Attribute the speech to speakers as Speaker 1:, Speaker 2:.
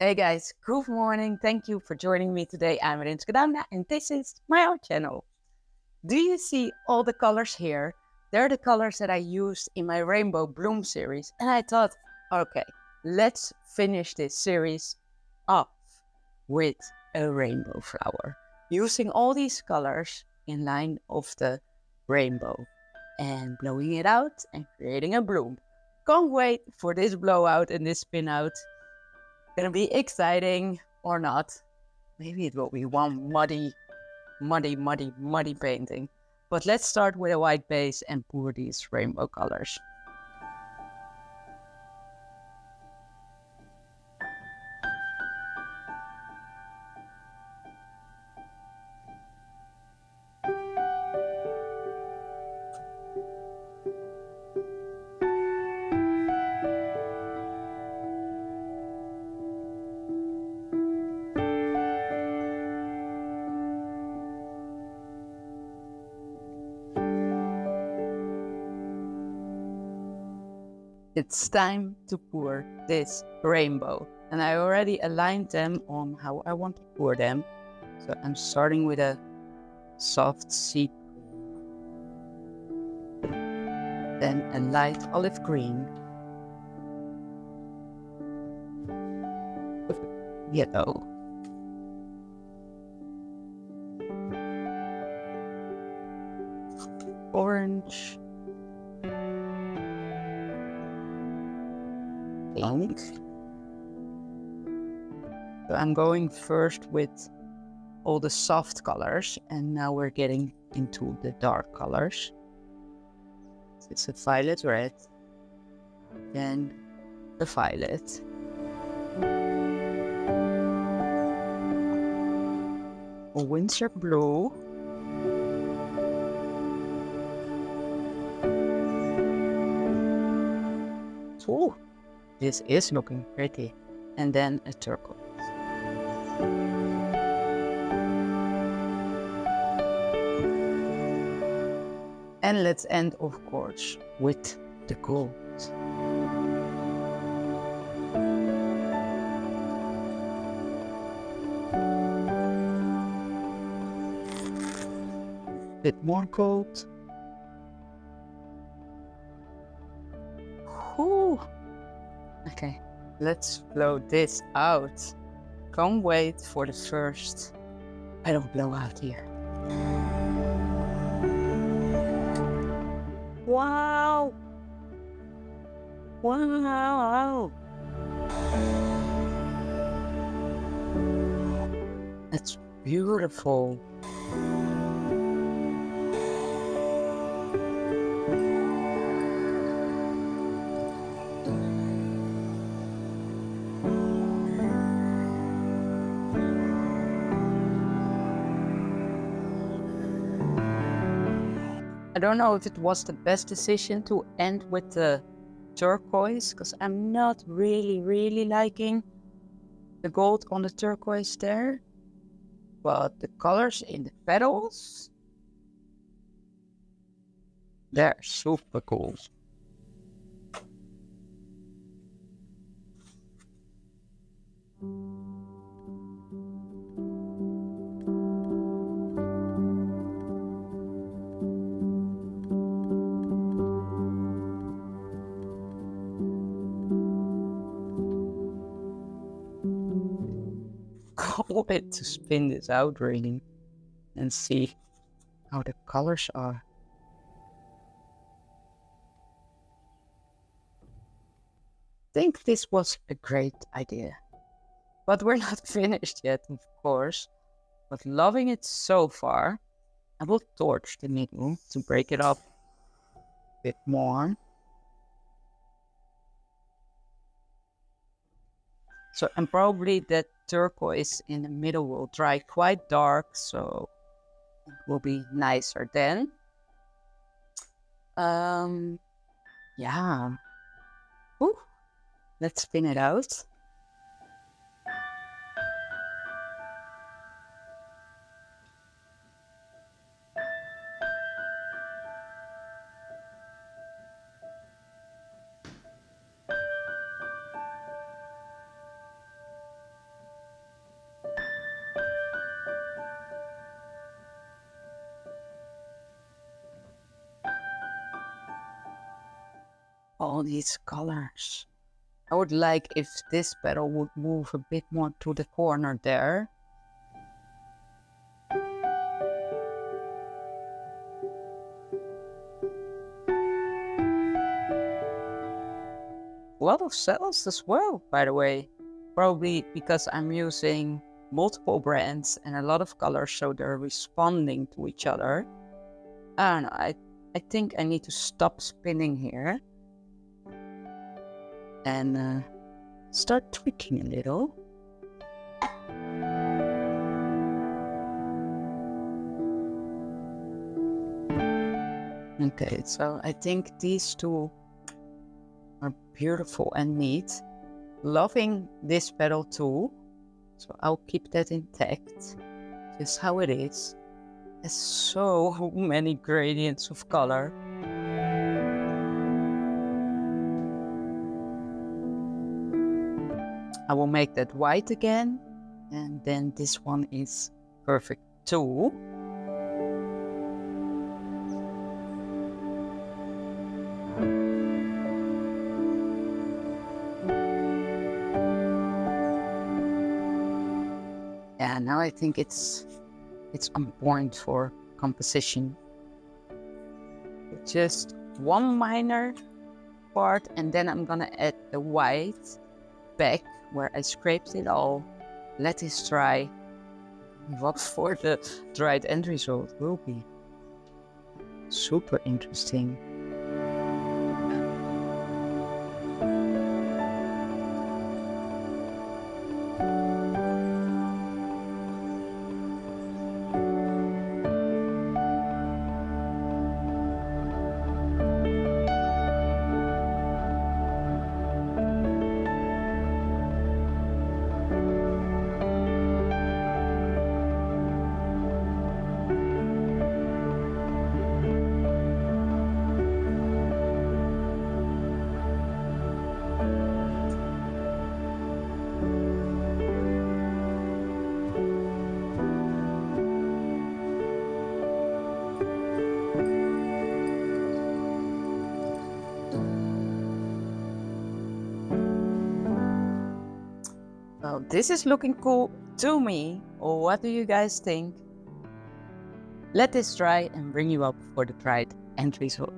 Speaker 1: Hey guys, good morning. Thank you for joining me today. I'm Rinske Douna and this is my art channel. Do you see all the colors here? They're the colors that I used in my Rainbow Bloom series. And I thought, okay, let's finish this series off with a rainbow flower. Using all these colors in line of the rainbow and blowing it out and creating a bloom. Can't wait for this blowout and this spin out. Gonna be exciting or not. Maybe it will be one muddy painting. But let's start with a white base and pour these rainbow colors. It's time to pour this rainbow. And I already aligned them on how I want to pour them. So I'm starting with a soft sea green, then a light olive green, yellow, orange, pink. So I'm going first with all the soft colors, and now we're getting into the dark colors. It's a violet red, then the violet, a winter blue, oh, this is looking pretty, and then a turquoise. And let's end, of course, with the gold. Bit more gold. Whew. Okay, let's blow this out. Can't wait for the first petal blowout here. Wow! Wow! That's beautiful. I don't know if it was the best decision to end with the turquoise, because I'm not really liking the gold on the turquoise there. But the colors in the petals, they're super cool. Can't wait to spin this out really and see how the colors are. I think this was a great idea. But we're not finished yet, of course. But loving it so far. I will torch the middle to break it up a bit more. So, and probably that turquoise in the middle will dry quite dark, so it will be nicer then. Yeah. Ooh, let's spin it out. all these colors. I would like if this petal would move a bit more to the corner there. A lot of cells as well, by the way. Probably because I'm using multiple brands and a lot of colors, so they're responding to each other. I don't know, I think I need to stop spinning here and start tweaking a little. Okay, so I think these two are beautiful and neat. Loving this petal too, so I'll keep that intact, just how it is. There's so many gradients of color. I will make that white again, and then this one is perfect too. Yeah, now I think it's on point for composition. Just one minor part, and then I'm gonna add the white back where I scraped it all. Let this dry. What for the dried end result will be super interesting. Well, this is looking cool to me. What do you guys think? Let this dry and bring you up for the dried end result.